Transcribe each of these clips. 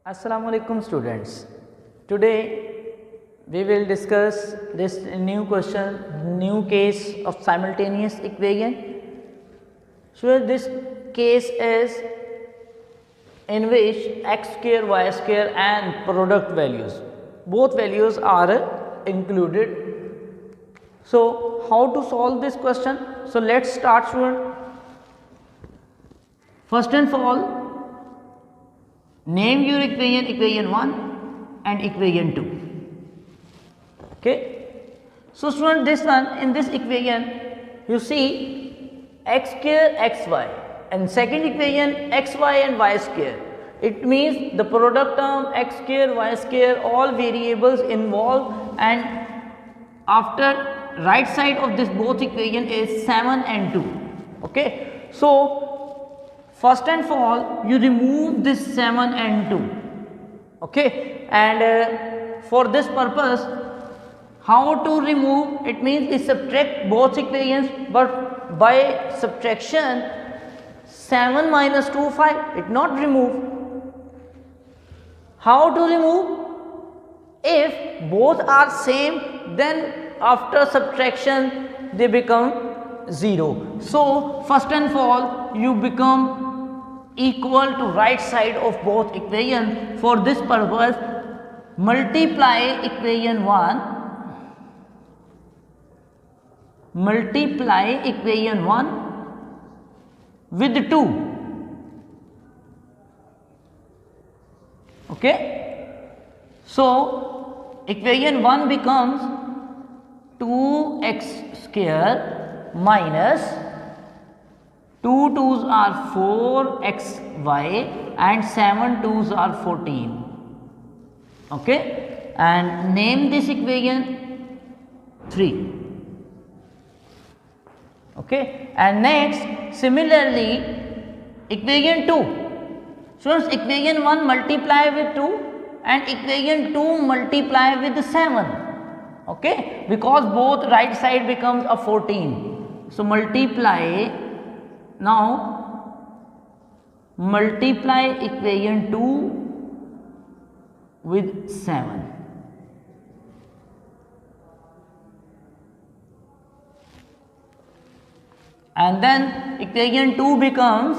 Assalamu alaikum students. Today we will discuss this new question, new case of simultaneous equation. So this case is in which x square, y square and product values, both values are included. So how to solve this question? So let's start student. First and all, name your equation, equation 1 and equation 2. Okay. So student, this one, in this equation you see x square xy and second equation xy and y square. It means the product term x square y square, all variables involved, and after right side of this both equation is 7 and 2. Okay. So first and all, you remove this 7 and 2. Okay. And for this purpose, how to remove? It means we subtract both equations, but by subtraction 7 minus 2 5, it not remove. How to remove? If both are same, then after subtraction they become 0. So first and all, you become equal to right side of both equations. For this purpose, multiply equation 1, multiply equation 1 with 2. Okay. So equation 1 becomes 2x square minus 2 2's are 4xy and 7 2's are 14. Okay. And name this equation 3. Okay. And next, similarly, equation 2. So equation 1 multiply with 2 and equation 2 multiply with 7. Okay. Because both right side becomes a 14. So multiply. Now multiply equation 2 with 7. And then equation 2 becomes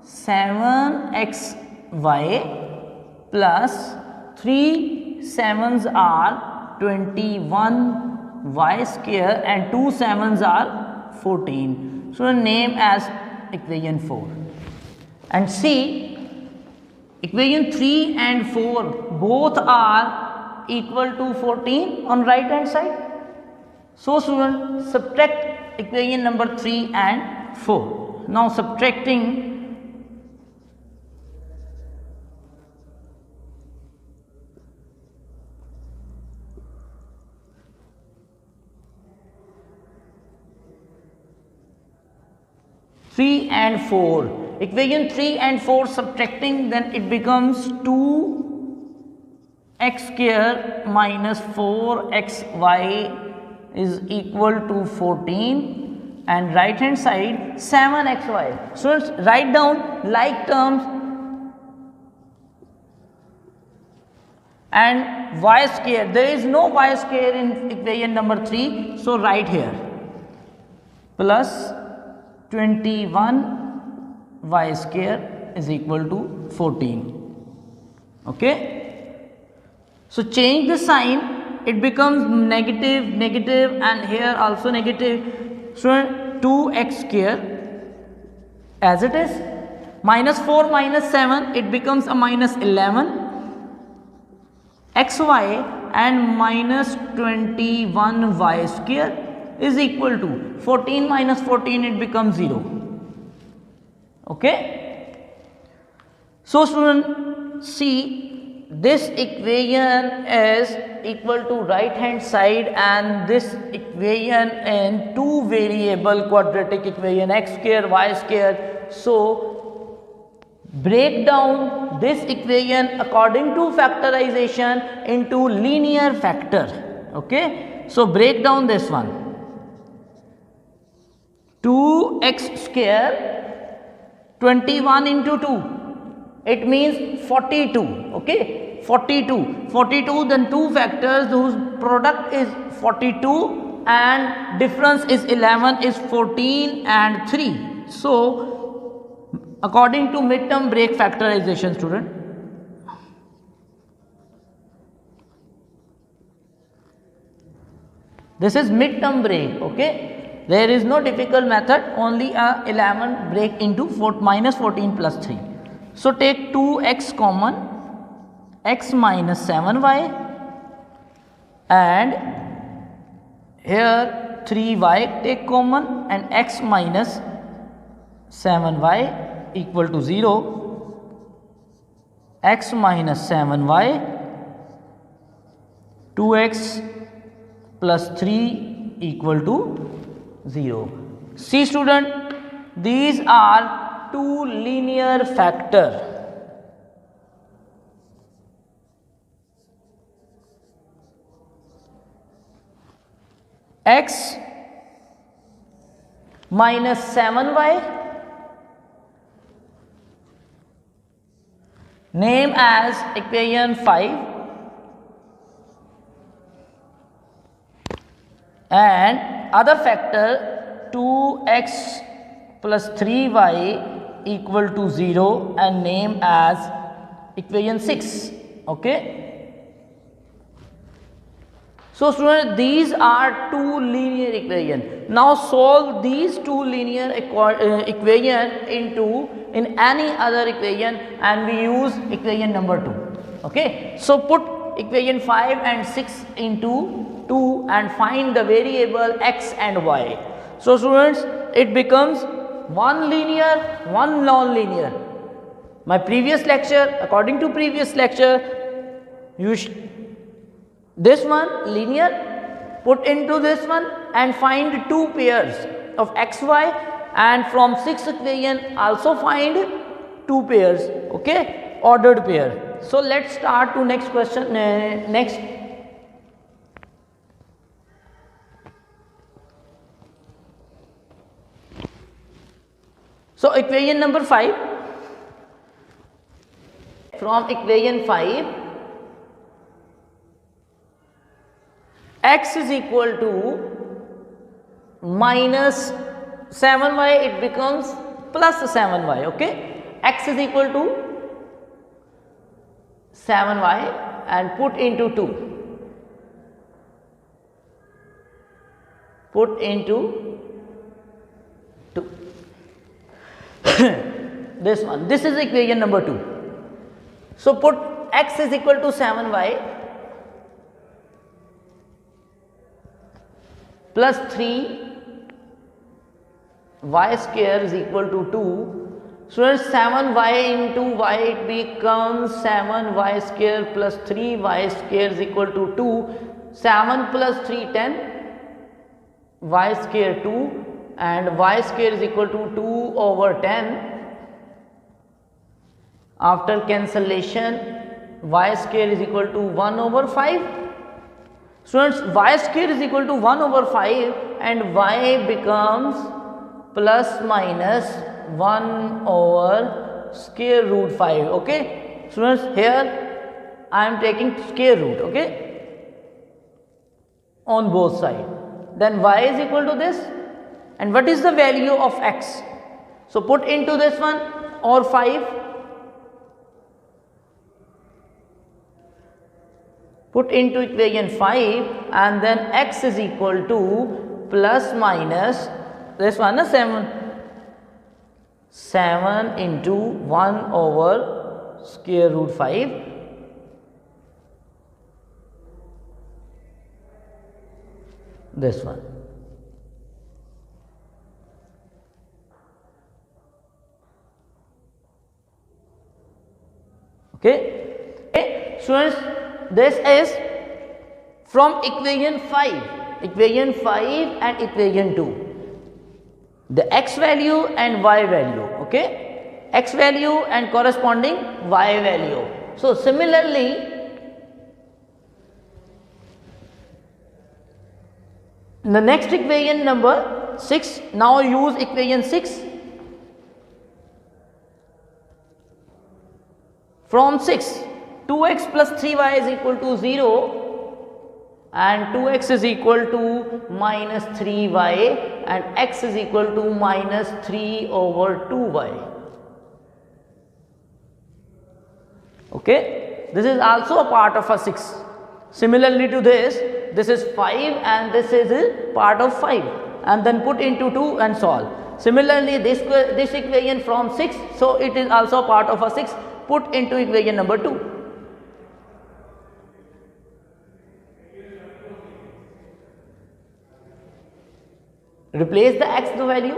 7xy plus 3 7's are 21 y square and 2 7's are 14. So name as equation 4. And see, equation 3 and 4 both are equal to 14 on right hand side. So student, subtract equation number 3 and 4. Now subtracting, and 4, equation 3 and 4 subtracting, then it becomes 2x square minus 4xy is equal to 14, and right hand side 7xy. So let's write down like terms and y square. There is no y square in equation number 3, so write here plus 21 y square is equal to 14. Okay. So change the sign, it becomes negative, negative, and here also negative. So 2x square as it is, minus 4 minus 7, it becomes a minus 11 xy, and minus 21 y square is equal to 14 minus 14, it becomes 0. Okay. So student, see, this equation is equal to right hand side, and this equation in two variable quadratic equation x square y square. So break down this equation according to factorization into linear factor. Okay. So break down this one. 2x square 21 into 2, it means 42. Okay, 42, then two factors whose product is 42 and difference is 11 is 14 and 3. So according to midterm break factorization, student, this is midterm break. Okay, there is no difficult method, only a 11 break into minus 14 plus 3. So take 2x common, x minus 7y, and here 3y take common, and x minus 7y equal to 0, x minus 7y, 2x plus 3 equal to 0. See student, these are two linear factor. X minus 7y, name as equation 5, and other factor 2x plus 3y equal to 0 and name as equation 6. Okay. So students, these are two linear equations. Now solve these two linear equation in any other equation, and we use equation number 2. Okay. So put equation 5 and 6 into 2 and find the variable x and y. So students, it becomes one linear, one non-linear. My previous lecture, according to previous lecture, this one linear, put into this one and find two pairs of xy, and from 6th equation also find two pairs. Okay, ordered pair. So let's start to next question. Next. So equation number 5, from equation 5, x is equal to minus 7y, it becomes plus 7y. Okay, x is equal to 7y and put into 2, put into 2. This one, this is equation number 2. So put x is equal to 7y plus 3 y square is equal to 2. So 7y into y, it becomes 7y square plus 3y square is equal to 2. 7 plus 3 10, y square 2, and y square is equal to 2 over 10. After cancellation, y square is equal to 1 over 5. Students, y square is equal to 1 over 5 and y becomes plus minus 1 over square root 5. Okay. Students, here I am taking square root. Okay, on both sides. Then y is equal to this. And what is the value of x? So put into this one, or 5. Put into equation 5, and then x is equal to plus minus this one, 7. 7 into 1 over square root 5. This one. Okay. Students, this is from equation 5, equation 5 and equation 2, the x value and y value. Okay, x value and corresponding y value. So similarly, the next equation number 6, now use equation 6. from 6, 2x plus 3y is equal to 0 and 2x is equal to minus 3y and x is equal to minus 3 over 2y. Okay, this is also a part of a 6. Similarly to this is 5 and this is a part of 5, and then put into 2 and solve. Similarly this equation from 6, so it is also a part of a 6, put into equation number 2. Replace the x the value.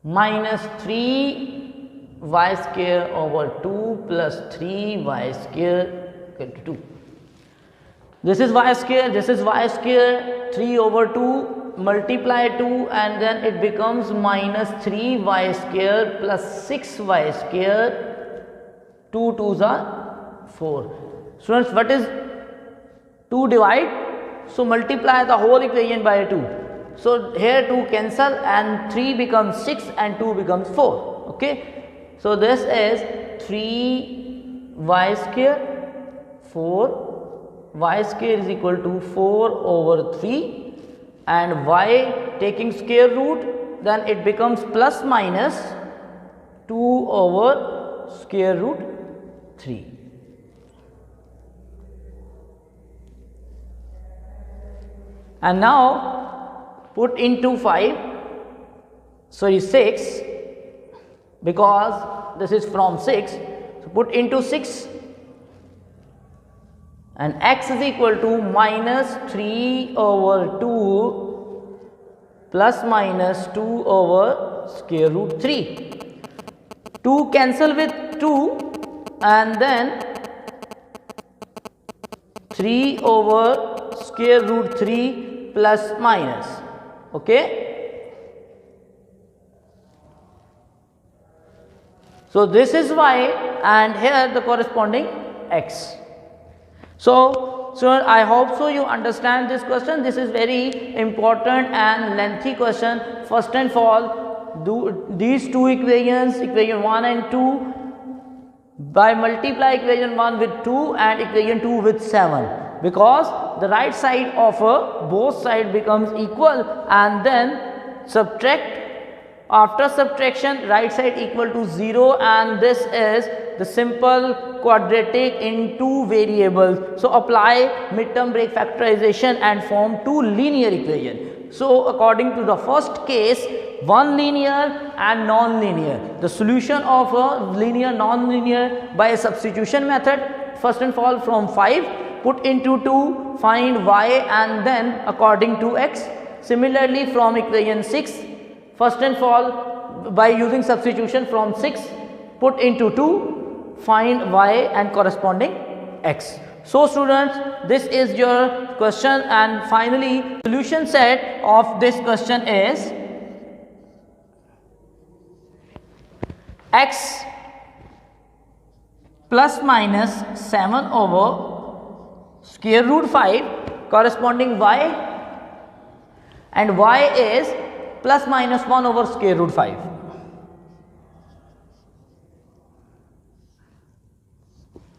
Minus 3y square over 2 plus 3y square equal to 2. This is y square, this is y square, 3 over 2, multiply 2 and then it becomes minus 3y square plus 6y square, 2 2s are 4. Students, what is 2 divide? So multiply the whole equation by 2. So here 2 cancel and 3 becomes 6 and 2 becomes 4. Okay. So this is 3y square 4, y square is equal to 4 over 3 and y taking square root, then it becomes plus minus 2 over square root 3. And now put into 6 because this is from 6. So put into 6 and x is equal to minus 3 over 2 plus minus 2 over square root 3. 2 cancel with 2 and then 3 over square root 3 plus minus. Okay. So this is y and here the corresponding x. So I hope so you understand this question. This is very important and lengthy question. First and all, do these two equations, equation 1 and 2, by multiply equation 1 with 2 and equation 2 with 7, because the right side of both side becomes equal and then subtract. After subtraction, right side equal to 0 and this is the simple quadratic in two variables. So apply midterm break factorization and form two linear equation. So according to the first case, one linear and non-linear. The solution of a linear non-linear by a substitution method. First and all, from 5 put into 2, find y and then according to x. Similarly from equation 6, first and all, by using substitution from 6 put into 2, find y and corresponding x. So students, this is your question, and finally solution set of this question is x plus minus 7 over square root 5 corresponding y, and y is plus minus 1 over square root 5.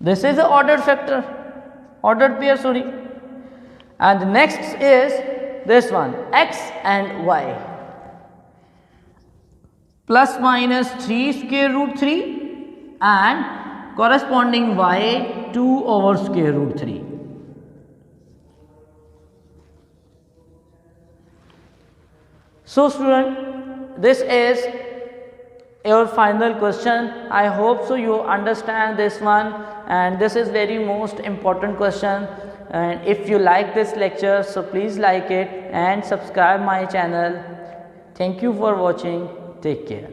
This is the ordered factor, ordered pair, sorry. And the next is this one, x and y. Plus minus 3 square root 3 and corresponding y 2 over square root 3. So student, this is your final question. I hope so you understand this one, and this is very most important question. And if you like this lecture, so please like it and subscribe my channel. Thank you for watching. Take care.